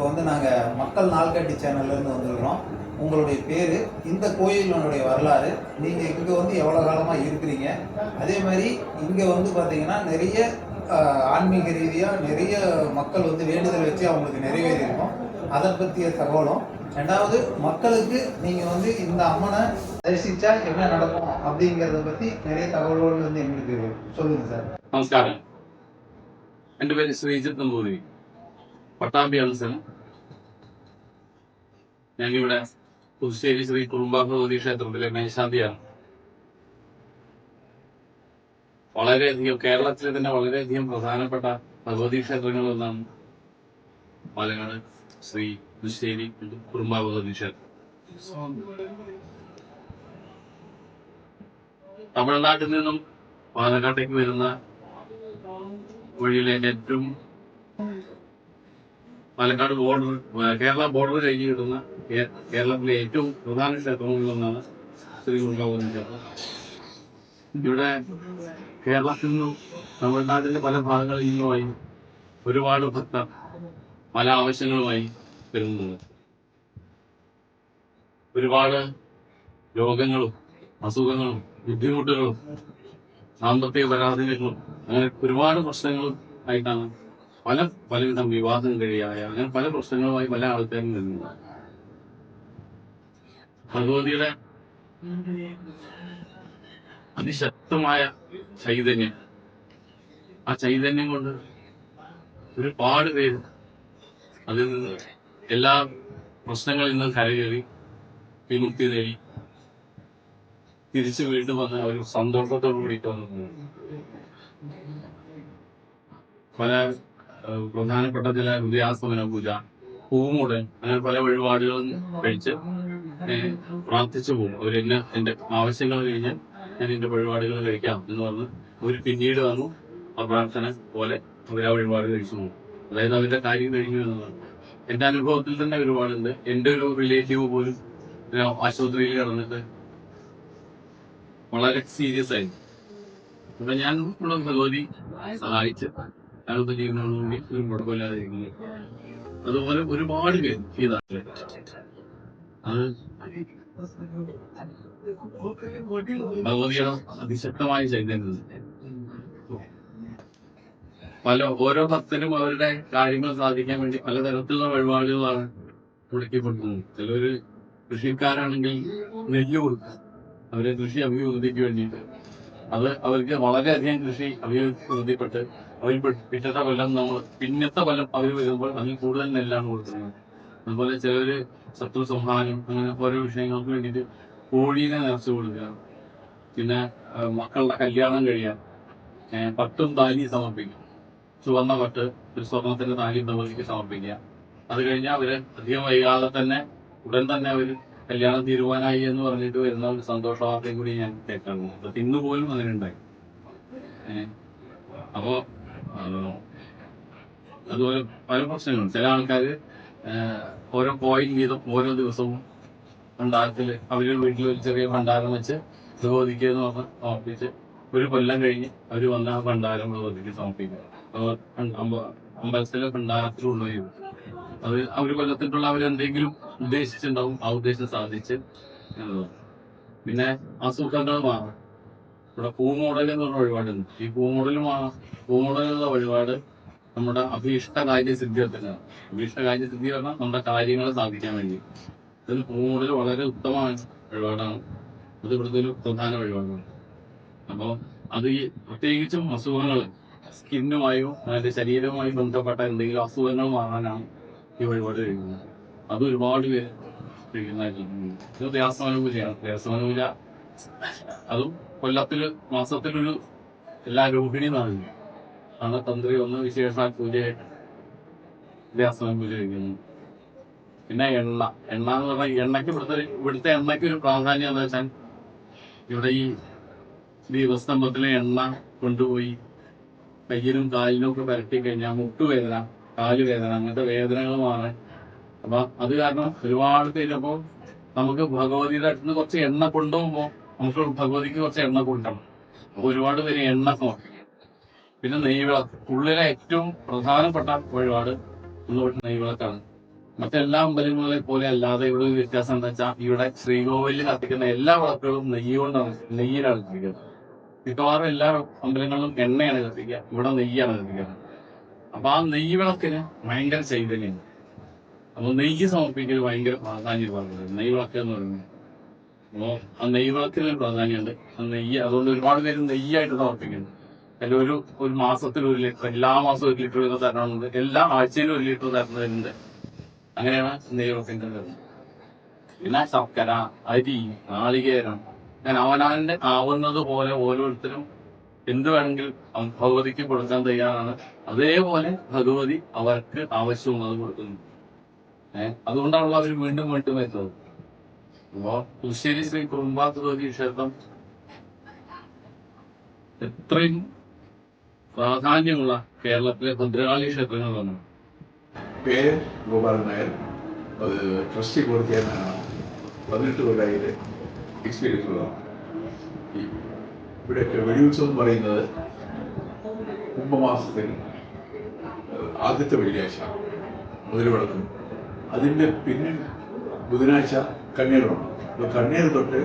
இப்போ வந்து நாங்கள் மக்கள் நாள்காட்டி சேனல்லேருந்து வந்துருக்கிறோம். உங்களுடைய பேர், இந்த கோயிலினுடைய வரலாறு, நீங்கள் இங்கே வந்து எவ்வளோ காலமாக இருக்கிறீங்க, அதே மாதிரி இங்கே வந்து பார்த்தீங்கன்னா நிறைய ஆன்மீக ரீதியாக நிறைய மக்கள் வந்து வேண்டுதல் வச்சு அவங்களுக்கு நிறைவேறி இருக்கும். அதை பற்றிய தகவலும், ரெண்டாவது மக்களுக்கு நீங்கள் வந்து இந்த அம்மனை தரிசித்தா என்ன நடக்கும் அப்படிங்கிறத பற்றி நிறைய தகவல்கள் வந்து எங்களுக்கு சொல்லுங்கள் சார். നമസ്കാരം. എൻ്റെ പേര് ശ്രീജിത്ത് നമ്പൂതിരി, പട്ടാമ്പി അംസൻ. ഞാനിവിടെ പുതുശ്ശേരി ശ്രീ കുറുമ്പ ഭഗവതി ക്ഷേത്രത്തിലെ മേശാന്തിയാണ്. വളരെയധികം കേരളത്തിലെ തന്നെ വളരെയധികം പ്രധാനപ്പെട്ട ഭഗവതി ക്ഷേത്രങ്ങളിലൊന്നാണ് പാലക്കാട് ശ്രീ പുതുശ്ശേരി കുറുമ്പ ഭഗവതി ക്ഷേത്രം. തമിഴ്നാട്ടിൽ നിന്നും പാലക്കാട്ടേക്ക് വരുന്ന വഴിയിലെ ഏറ്റവും പാലക്കാട് ബോർഡർ, കേരള ബോർഡർ കഴിഞ്ഞ് കിട്ടുന്ന കേരളത്തിലെ ഏറ്റവും പ്രധാന ക്ഷേത്രങ്ങളിലൊന്നാണ് ശ്രീ കുറുമ്പ ക്ഷേത്രം. ഇവിടെ കേരളത്തിൽ നിന്നും തമിഴ്നാട്ടിലെ പല ഭാഗങ്ങളിൽ നിന്നുമായി ഒരുപാട് ഭക്തർ പല ആവശ്യങ്ങളുമായി വരുന്നുണ്ട്. ഒരുപാട് രോഗങ്ങളും അസുഖങ്ങളും ബുദ്ധിമുട്ടുകളും സാമ്പത്തിക പരാധീനങ്ങളും അങ്ങനെ ഒരുപാട് പ്രശ്നങ്ങളും ആയിട്ടാണ് പലവിധം വിവാഹം കഴിയായ അങ്ങനെ പല പ്രശ്നങ്ങളുമായി പല ആൾക്കാരും വരുന്നത്. ഭഗവതിയുടെ അതിശക്തമായ ചൈതന്യം, ആ ചൈതന്യം കൊണ്ട് ഒരുപാട് പേര് അതിൽ നിന്ന് എല്ലാ പ്രശ്നങ്ങളിൽ നിന്നും കരകയറി വിമുക്തി നേടി തിരിച്ചു വീണ്ടും വന്ന ഒരു സന്തോഷത്തോടു കൂടിയിട്ട് വന്നു. പല പ്രധാനപ്പെട്ട ചില ഉദയാസ്തമന പൂജ, പൂമുടൻ, അങ്ങനെ പല വഴിപാടുകളും കഴിച്ച് പ്രാർത്ഥിച്ചു പോകും. എന്റെ ആവശ്യങ്ങൾ കഴിഞ്ഞ് ഞാൻ എന്റെ വഴിപാടുകൾ കഴിക്കാം എന്ന് പറഞ്ഞ് അവർ പിന്നീട് വന്നു ആ പ്രാർത്ഥന പോലെ അവർ ആ വഴിപാട് കഴിച്ചു പോകും. അതായത് അവരുടെ കാര്യം കഴിഞ്ഞു എന്നതാണ്. എന്റെ അനുഭവത്തിൽ തന്നെ ഒരുപാടുണ്ട്. എന്റെ ഒരു റിലേറ്റീവ് പോലും ആശുപത്രിയിൽ കിടന്നിട്ട് വളരെ സീരിയസ് ആയിരുന്നു. അപ്പൊ ഞാൻ ഇവിടെ ഭഗവതി സഹായിച്ച് അയാളുടെ ജീവനോടുകൂടി ഒരു കുഴപ്പമില്ലാതെ ഇരിക്കുന്നു. അതുപോലെ ഒരുപാട് പേര് ഈ നാട്ടില് അത് ഭഗവതിയുടെ അതിശക്തമായ ചൈതന്യം. ഓരോ ഭക്തരും അവരുടെ കാര്യങ്ങൾ സാധിക്കാൻ വേണ്ടി പലതരത്തിലുള്ള വഴിപാടുകളാണ് മുടക്കിക്കൊടുക്കുന്നത്. ചിലര് കൃഷിക്കാരാണെങ്കിൽ നെല്ല് കൊടുക്കും അവരെ കൃഷി അഭിവൃദ്ധിക്ക് വേണ്ടിയിട്ട്. അത് അവർക്ക് വളരെയധികം കൃഷി അഭിവൃദ്ധിപ്പെട്ട് അവർ പിറ്റത്തെ കൊല്ലം അവർ വരുമ്പോൾ അതിൽ കൂടുതൽ നെല്ലാണ് കൊടുക്കുന്നത്. അതുപോലെ ചിലര് ശത്രു സംഹാരം അങ്ങനെ ഓരോ വിഷയങ്ങൾക്ക് വേണ്ടിയിട്ട് കോഴീനെ നിറച്ചു കൊടുക്കുക. പിന്നെ മക്കളുടെ കല്യാണം കഴിയാൻ പട്ടും താലി സമർപ്പിക്കും. ചുവന്ന പട്ട്, ഒരു സ്വർണത്തിന്റെ താലി ഭഗവതിക്ക് സമർപ്പിക്കുക. അത് കഴിഞ്ഞാൽ അവര് അധികം വൈകാതെ തന്നെ ഉടൻ തന്നെ അവര് കല്യാണം തീരുമാനമായി എന്ന് പറഞ്ഞിട്ട് വരുന്ന ഒരു സന്തോഷ വാർത്തയും കൂടി ഞാൻ കേൾക്കാറുണ്ട്. ഇന്ന് പോലും അങ്ങനെ ഉണ്ടായി. അപ്പോ അതുപോലെ പല പ്രശ്നങ്ങളും. ചില ആൾക്കാര് ഓരോ കോയിൻ വീതം ഓരോ ദിവസവും ഭണ്ഡാരത്തില് അവരുടെ വീട്ടിൽ ഒരു ചെറിയ ഭണ്ഡാരം വെച്ച് ഭഗവതിക്ക് എന്ന് പറഞ്ഞ് സമർപ്പിച്ച് ഒരു കൊല്ലം കഴിഞ്ഞ് അവര് വന്ന ആ ഭണ്ഡാരം ഭഗവതിക്ക് സമർപ്പിക്കുക. അമ്പലത്തിലെ ഭണ്ഡാരത്തിൽ കൊണ്ടുപോയി അത് ഒരു കൊല്ലത്തിലുള്ള അവരെന്തെങ്കിലും ഉദ്ദേശിച്ചിട്ടുണ്ടാവും, ആ ഉദ്ദേശം സാധിച്ച്. പിന്നെ അസുഖങ്ങൾ മാറും. ഇവിടെ പൂമോടൽ എന്ന് പറഞ്ഞ വഴിപാടുണ്ട്. ഈ പൂമോടലുള്ള വഴിപാട് നമ്മുടെ അഭീഷ്ടകാര്യ സിദ്ധിയാണ്. അഭീഷ്ടകാര്യസിദ്ധി പറഞ്ഞാൽ നമ്മുടെ കാര്യങ്ങൾ സാധിക്കാൻ വേണ്ടി അതിൽ പൂമോടൽ വളരെ ഉത്തമമായ വഴിപാടാണ്. അത് ഇവിടുത്തെ ഒരു പ്രധാന വഴിപാടാണ്. അപ്പൊ അത് ഈ പ്രത്യേകിച്ചും അസുഖങ്ങൾ, സ്കിന്നുമായോ അതിന്റെ ശരീരവുമായി ബന്ധപ്പെട്ട എന്തെങ്കിലും അസുഖങ്ങൾ മാറാനാണ് ഈ വഴിപാട് കഴിക്കുന്നത്. അത് ഒരുപാട് പേര് കഴിക്കുന്നതായിട്ടുണ്ട്. ഇത് ദേവസ്വന പൂജയാണ്. ദേവസ്വന പൂജ അതും മാസത്തിലൊരു എല്ലാ രോഹിണി നാളിലും ആണ് തന്ത്രി ഒന്ന് വിശേഷ പൂജയായിട്ട് ദേവസ്വന പൂജ കഴിക്കുന്നു. പിന്നെ എണ്ണ എന്ന് പറഞ്ഞാൽ ഇവിടുത്തെ എണ്ണയ്ക്ക് ഒരു പ്രാധാന്യം എന്താ വെച്ചാൽ ഇവിടെ ഈ ദീപസ്തംഭത്തിലെ എണ്ണ കൊണ്ടുപോയി കയ്യിലും കാലിലും ഒക്കെ പരട്ടി കഴിഞ്ഞാൽ മുട്ടുവേദന, കാലുവേദന, അങ്ങനത്തെ വേദനകൾ മാറാൻ. അപ്പൊ അത് കാരണം ഒരുപാട് പേര് അപ്പോ നമുക്ക് ഭഗവതിയുടെ അടുത്ത് കുറച്ച് എണ്ണ കൊണ്ടുപോകുമ്പോൾ നമുക്ക് ഭഗവതിക്ക് കുറച്ച് എണ്ണ കൊണ്ടണം. അപ്പൊ ഒരുപാട് പേര് എണ്ണ നോക്കും. പിന്നെ നെയ്വിളക്ക്, ഉള്ളിലെ ഏറ്റവും പ്രധാനപ്പെട്ട വഴിപാട് നെയ്വിളക്കാണ്. മറ്റെല്ലാ അമ്പലങ്ങളെ പോലെ അല്ലാതെ ഇവിടെ ഒരു വ്യത്യാസം എന്താ വെച്ചാൽ ഇവിടെ ശ്രീകോവിലിൽ കത്തിക്കുന്ന എല്ലാ വിളക്കുകളും നെയ്യ് കൊണ്ടാണ്, നെയ്യിലാണ് കത്തിക്കുന്നത്. മിക്കവാറും എല്ലാ അമ്പലങ്ങളിലും എണ്ണയാണ് കത്തിക്കുക, ഇവിടെ നെയ്യാണ് കത്തിക്കുന്നത്. അപ്പൊ ആ നെയ്യ് വിളക്കിന് ഭയങ്കര ചൈതന്യമാണ്. അപ്പൊ നെയ്യ് സമർപ്പിക്കൽ ഭയങ്കര പ്രാധാന്യം പറഞ്ഞത് നെയ്യ് വിളക്ക് എന്ന് പറയുന്നത്. അപ്പോ ആ നെയ്യ് വിളക്കിന് പ്രാധാന്യമുണ്ട്. ആ നെയ്യ് അതുകൊണ്ട് ഒരുപാട് പേര് നെയ്യായിട്ട് സമർപ്പിക്കുന്നു. അതിൽ ഒരു മാസത്തിൽ 1 ലിറ്റർ, എല്ലാ മാസവും 1 ലിറ്റർ വീതം തരണമുണ്ട്, എല്ലാ ആഴ്ചയിലും 1 ലിറ്റർ തരുന്നതുണ്ട്. അങ്ങനെയാണ് നെയ്യ് വിളക്കിന്റെ തരുന്നത്. പിന്നെ ശർക്കര, അരി, നാളികേരം, ഞാൻ അവനവന്റെ ആവുന്നത് പോലെ ഓരോരുത്തരും എന്ത് വേണമെങ്കിലും ഭഗവതിക്ക് കൊടുക്കാൻ തയ്യാറാണ്. അതേപോലെ ഭഗവതി അവർക്ക് ആവശ്യമുള്ളത് കൊടുക്കുന്നു. അതുകൊണ്ടാണല്ലോ അവർ വീണ്ടും വീണ്ടും വരുന്നത്. അപ്പോ പുതുശ്ശേരി ശ്രീ കുറുമ്പാ ഭഗവതി ക്ഷേത്രം എത്രയും പ്രാധാന്യമുള്ള കേരളത്തിലെ ഭദ്രകാളി ക്ഷേത്രങ്ങളാണ്. പേര് ഗോപാലൻ നായർ, ട്രസ്റ്റി ബോർഡ് ചെയർമാനാണ്. 18 കൊല്ലമായിട്ട് എക്സ്പീരിയൻസ് ഉള്ളതാണ്. ഇവിടെ വെടിയുത്സവം എന്ന് പറയുന്നത് കുംഭമാസത്തിൽ ആദ്യത്തെ വെള്ളിയാഴ്ച മുതൽ വിളക്കും. അതിൻ്റെ പിന്നിൽ ബുധനാഴ്ച കണ്ണീറുണ്ട്. അപ്പോൾ കണ്ണീർ തൊട്ട്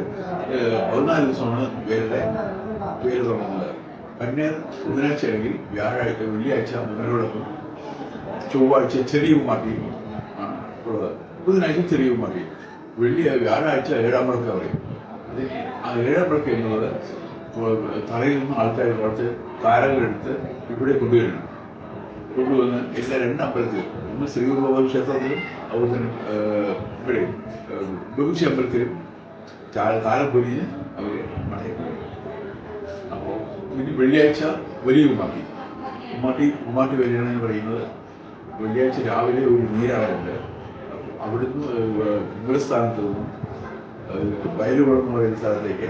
14 ദിവസമാണ് പേര് തുടങ്ങുന്നത്. കണ്ണീർ ബുധനാഴ്ച അല്ലെങ്കിൽ വ്യാഴാഴ്ച, വെള്ളിയാഴ്ച മുതൽ വിളക്കും, ചൊവ്വാഴ്ച ചെറിയ മാറ്റി ആണ് ഉള്ളത്. ബുധനാഴ്ച ചെറിയ മാറ്റി, വ്യാഴാഴ്ച 7-ാം വിളക്ക് പറയും. ആ 7-ാം വിളക്ക് എന്നുള്ളത് തറയിൽ നിന്ന് ആൾക്കാർ കുറച്ച് താരങ്ങളെടുത്ത് ഇവിടെ കൊണ്ടുവന്ന് എല്ലാ 2 അമ്പലത്തിലും, ഒന്ന് ശ്രീകുറുബാബ ക്ഷേത്രത്തിലും അതുപോലെ തന്നെ ഇവിടെ ബഹുശി അമ്പലത്തിലും താരം പൊരിഞ്ഞ് അവർ മടങ്ങി. അപ്പോൾ ഇനി വെള്ളിയാഴ്ച വലിയ കുമ്മാട്ടി വരികയാണെന്ന് പറയുന്നത് വെള്ളിയാഴ്ച രാവിലെ ഒരു നീരാറുണ്ട്. അവിടുന്ന് കുമ്പളസ്ഥാനത്ത് നിന്നും വയലുകുളം എന്ന് പറയുന്ന സ്ഥലത്തേക്ക്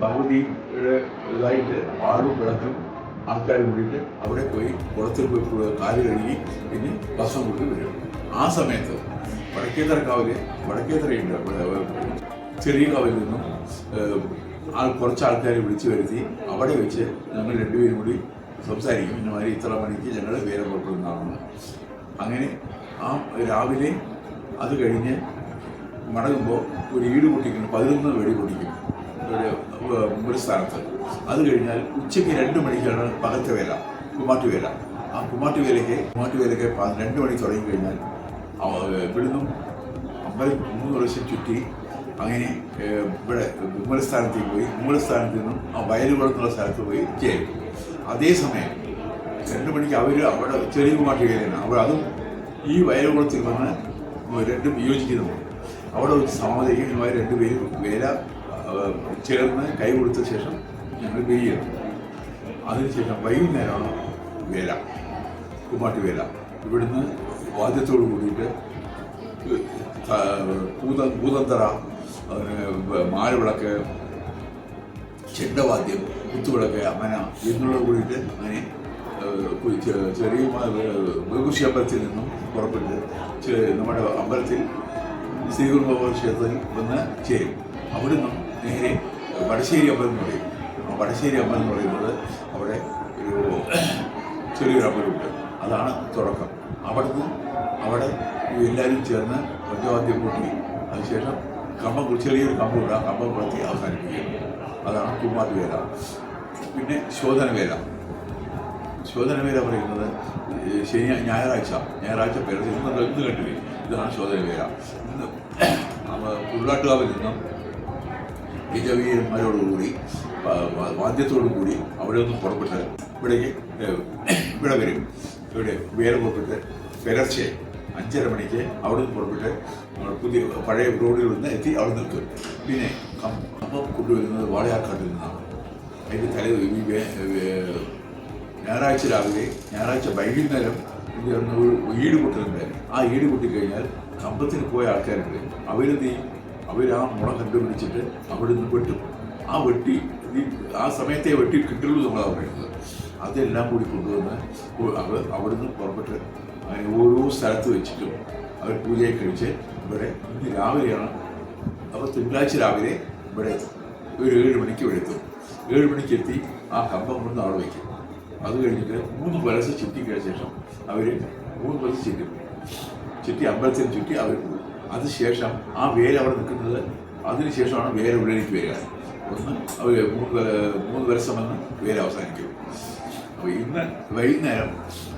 ഭഗവതിയുടെ ഇതായിട്ട് ആളും വിളക്കും ആൾക്കാർ കൂടിയിട്ട് അവിടെ പോയി കുളത്തിൽ പോയി കാല് കഴുകി പിന്നെ ഭക്ഷണം കൊണ്ട് വരും. ആ സമയത്ത് വടക്കേത്തറയുണ്ട്, ചെറിയ കാവിൽ നിന്നും കുറച്ച് ആൾക്കാരെ വിളിച്ചു വരുത്തി അവിടെ വെച്ച് ഞങ്ങൾ 2 പേരും കൂടി സംസാരിക്കും. ഇന്നമാതിരി ഇത്ര മണിക്ക് ഞങ്ങൾ വേറെ പുറപ്പെടുന്നതാണ്. അങ്ങനെ ആ രാവിലെ അത് കഴിഞ്ഞ് മടങ്ങുമ്പോൾ ഒരു ഈട് പൊട്ടിക്കുന്നു, 11 വെടി പൊട്ടിക്കും ഒരു സ്ഥാനത്ത്. അത് കഴിഞ്ഞാൽ ഉച്ചയ്ക്ക് 2 മണിക്കാണ് പകത്തെ വേല, കുമ്മാട്ടുവേല. ആ കുമ്മാട്ടുവേലയ്ക്ക് 2 മണി തുടങ്ങിക്കഴിഞ്ഞാൽ ഇവിടുന്നും 3 പ്രാവശ്യം ചുറ്റി അങ്ങനെ ഇവിടെ കുമ്മലസ്ഥാനത്തേക്ക് പോയി, കുമ്മലസ്ഥാനത്ത് നിന്നും ആ വയലുകുളത്തുള്ള സ്ഥലത്ത് പോയി ചേരും. അതേസമയം 2 മണിക്ക് അവിടെ ചെറിയ കുമ്മാട്ടുവേലയാണ്. അതും ഈ വയലുകുളത്തിൽ വന്ന് രണ്ടും യോജിക്കുന്നുണ്ട്. അവിടെ വെച്ച് സമാധിക്കുന്നതുമായി 2 പേരും വേല ചേർന്ന് കൈ കൊടുത്ത ശേഷം ഞങ്ങൾ പിരിയുന്നു. അതിനുശേഷം വൈകുന്നേരമാണ് വേല, കുമ്മാട്ടുവേല. ഇവിടുന്ന് വാദ്യത്തോട് കൂടിയിട്ട് പൂതന്തറ, മാലവിളക്ക്, ചെണ്ടവാദ്യം, കുത്തുവിളക്ക്, അമന എന്നുള്ള കൂടിയിട്ട് അങ്ങനെ ചെറിയ ബഹുശി അമ്പലത്തിൽ നിന്നും പുറപ്പെട്ട് നമ്മുടെ അമ്പലത്തിൽ ശ്രീകുറുബാബ ക്ഷേത്രത്തിൽ വന്ന് ചേരും. അവിടുന്ന് നേരെ വടശ്ശേരി അമ്പലം എന്ന് പറയും. ആ വടശ്ശേരി അമ്പലം എന്ന് പറയുന്നത് അവിടെ ഒരു ചെറിയൊരു അമ്പലമുണ്ട്, അതാണ് തുടക്കം. അവിടെ എല്ലാവരും ചേർന്ന് പഞ്ചവാദ്യം കൂട്ടി അതിനുശേഷം ചെറിയൊരു കമ്പമുണ്ട്, ആ കമ്പം കുളത്തി അവസാനിപ്പിക്കും. അതാണ് കുമ്മാട്ടുവേല. പിന്നെ ശോധനവേല പറയുന്നത് ഞായറാഴ്ച പേര് ഇന്ന് കണ്ടുപോയി. ഇതാണ് ശോധനവേല. ഇന്ന് ഉരുളാട്ടുകാവിൽ നിന്നും യജവീരന്മാരോടുകൂടി വാദ്യത്തോടു കൂടി അവിടെ നിന്ന് പുറപ്പെട്ട് ഇവിടെ വരും. ഇവിടെ വേറെ പുറപ്പെട്ട് പുലർച്ചെ 5:30 മണിക്ക് അവിടെ നിന്ന് പുറപ്പെട്ട് പുതിയ പഴയ റോഡിൽ നിന്ന് എത്തി അവിടെ നിൽക്കും. പിന്നെ കമ്പം കൊണ്ടുവരുന്നത് വാളയാർക്കാട്ടിൽ നിന്നാണ്. അതിൻ്റെ ഞായറാഴ്ച വൈകുന്നേരം ഒരു ഈട് പൊട്ടുന്നുണ്ട്. ആ ഈട് പൊട്ടിക്കഴിഞ്ഞാൽ കമ്പത്തിന് പോയ ആൾക്കാരുണ്ട്. അവർ ആ മുള കണ്ടുപിടിച്ചിട്ട് അവിടെ നിന്ന് വെട്ടും. ആ സമയത്തെ വെട്ടി കിട്ടുള്ളൂ നമ്മളാണ് പറയുന്നത്. അതെല്ലാം കൂടി കൊണ്ടുവന്ന് അവിടുന്ന് പുറപ്പെട്ട് അങ്ങനെ ഓരോ സ്ഥലത്ത് വെച്ചിട്ടും അവർ പൂജയെ കഴിച്ച് ഇവിടെ ഇന്ന് രാവിലെയാണ്. അപ്പോൾ തിങ്കളാഴ്ച രാവിലെ ഇവിടെ ഒരു 7 മണിക്ക് ഇവിടെ എത്തും. 7 മണിക്ക് എത്തി ആ കമ്പം കൊണ്ട് അവിടെ വയ്ക്കും. അത് കഴിഞ്ഞിട്ട് 3 പലസ് ചുറ്റിക്കഴിഞ്ഞ ശേഷം അവർ 3 പലസ് ചുറ്റും. ചുറ്റി അമ്പലത്തിൽ ചുറ്റി അവർ പോകും. അതിനുശേഷം ആ വേല അവിടെ നിൽക്കുന്നത്, അതിനുശേഷമാണ് വേല ഉള്ളിലേക്ക് വരിക. ഒന്ന് അവർ 3 വർഷം വന്ന് വേല അവസാനിക്കും. അപ്പോൾ ഇന്ന് വൈകുന്നേരം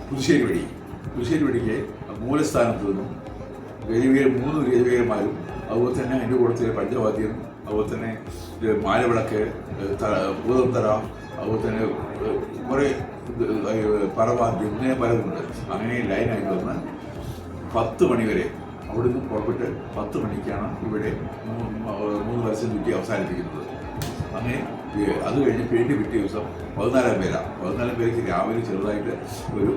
പുതുശ്ശേരി വെടിക്ക് മൂലസ്ഥാനത്ത് നിന്നും വലിയ 3 രജവീരന്മാരും അതുപോലെ തന്നെ അതിൻ്റെ കൂട്ടത്തിൽ പഞ്ചവാദ്യം, അതുപോലെ തന്നെ മാലവിളക്ക്, ഭൂതന്തറ, അതുപോലെ തന്നെ കുറേ പറവാദ്യം, ഇങ്ങനെ പലതുണ്ട്. അങ്ങനെ ലൈനായിട്ട് വന്ന് 10 മണി വരെ അവിടുന്ന് പുറപ്പെട്ട് 10 മണിക്കാണ് ഇവിടെ 3 വർഷം ചുറ്റി അവസാനിപ്പിക്കുന്നത്. അങ്ങനെ അത് കഴിഞ്ഞ് പിറ്റേ ദിവസം 14 പേർക്ക് രാവിലെ ചെറുതായിട്ട് ഒരു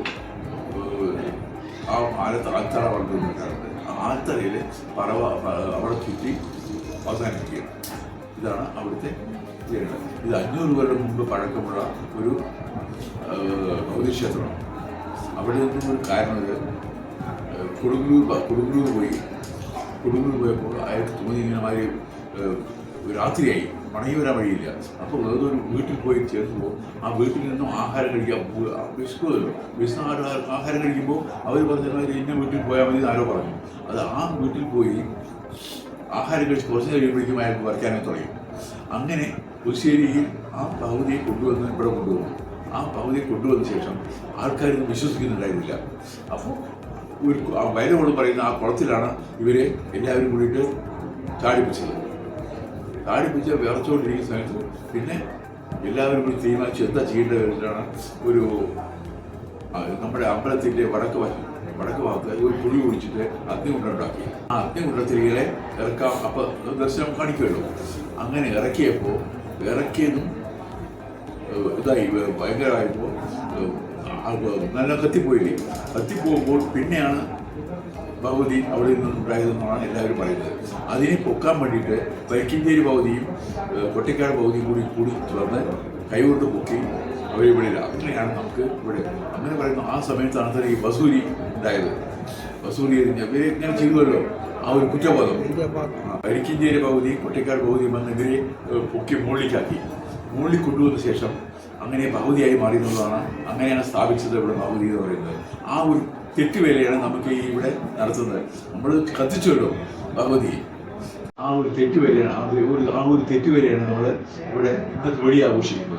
ആൽത്തറ വളർന്നു നിൽക്കാറുണ്ട്. ആൽത്തറയിൽ അവിടെ ചുറ്റി അവസാനിപ്പിക്കുക. ഇതാണ് അവിടുത്തെ ചെയ്യേണ്ടത്. ഇത് 500 കൊല്ലം മുമ്പ് പഴക്കമുള്ള ഒരു ഭൗതിക ക്ഷേത്രമാണ്. അവിടെ നിന്നും ഒരു കാരണം കൊടുങ്ങല്ലൂർ പോയപ്പോൾ അയാൾക്ക് തോന്നി ഇങ്ങനെ രാത്രിയായി, മടങ്ങി വരാൻ വഴിയില്ല. അപ്പോൾ ഏതൊരു വീട്ടിൽ പോയി ചേർന്നപ്പോൾ ആ വീട്ടിൽ നിന്നും ആഹാരം കഴിക്കാൻ വിശക്കുമല്ലോ. ആഹാരം കഴിക്കുമ്പോൾ അവർ പറഞ്ഞ ഇന്ന വീട്ടിൽ പോയാൽ മതി ആരോ പറഞ്ഞു. അത് ആ വീട്ടിൽ പോയി ആഹാരം കഴിച്ച് കുറച്ച് കഴിയുമ്പോഴേക്കും അയാൾക്ക് വരയ്ക്കാനേ തുടങ്ങി. അങ്ങനെ പുതുശ്ശേരിയിൽ ആ ഭഗവതിയെ കൊണ്ടുവന്ന് ഇവിടെ കൊണ്ടുവന്നു. ആ ഭഗവതിയെ കൊണ്ടുവന്ന ശേഷം ആൾക്കാരൊന്നും വിശ്വസിക്കുന്നുണ്ടായിരുന്നില്ല. അപ്പോൾ വയലോട് പറയുന്ന ആ കുളത്തിലാണ് ഇവരെ എല്ലാവരും കൂടിയിട്ട് ചാടിപ്പിച്ചത്. ചാടിപ്പിച്ച് വിറച്ചുകൊണ്ടിരിക്കുന്ന സമയത്ത് പിന്നെ എല്ലാവരും കൂടി തീരുമാനിച്ച് എന്താ ചെയ്യേണ്ട വിധത്തിലാണ് ഒരു നമ്മുടെ അമ്പലത്തിൻ്റെ വടക്ക് ഭാഗത്ത് ഒരു കുഴി കുടിച്ചിട്ട് അഗ്നികുണ്ഡമുണ്ടാക്കി. ആ അഗ്നികുണ്ഡത്തിലെ ഇറക്കാം, അപ്പോൾ ദർശനം കാണിക്കുമല്ലോ. അങ്ങനെ ഇറക്കിയതും ഇതായി ഭയങ്കരമായപ്പോൾ നല്ല കത്തിപ്പോകുമ്പോൾ പിന്നെയാണ് ഭഗവതി അവിടെ നിന്നുണ്ടായതെന്നാണ് എല്ലാവരും പറയുന്നത്. അതിനെ പൊക്കാൻ വേണ്ടിയിട്ട് വൈക്കിഞ്ചേരി ഭഗവതിയും കൊട്ടിക്കാട് ഭഗവതിയും കൂടി ചേർന്ന് കൈകൊണ്ട് പൊക്കി അവരിവിടെ അങ്ങനെയാണ് നമുക്ക് ഇവിടെ അങ്ങനെ പറയുന്നു. ആ സമയത്താണ് ഈ വസൂരി ഉണ്ടായത്. വസൂരി ഇവരെ ഇങ്ങനെ ചെയ്തുവല്ലോ, ആ ഒരു കുറ്റബോധം. വൈക്കിഞ്ചേരി ഭഗവതി കൊട്ടിക്കാട് ഭഗവതിയും വന്ന് ഇവരെ പൊക്കി മുകളിൽ കൊണ്ടുവന്ന ശേഷം അങ്ങനെ ഭഗവതിയായി മാറിയെന്നുള്ളതാണ്. അങ്ങനെയാണ് സ്ഥാപിച്ചത് ഇവിടെ ഭഗവതി എന്ന് പറയുന്നത്. ആ ഒരു തെറ്റുവേലയാണ് നമുക്ക് ഇവിടെ നടത്തുന്നത്. നമ്മൾ കത്തിച്ചുവല്ലോ ഭഗവതി, ആ ഒരു തെറ്റുവേലയാണ് നമ്മൾ ഇവിടെ ഇന്നത്തെ വെടി ആഘോഷിക്കുന്നത്.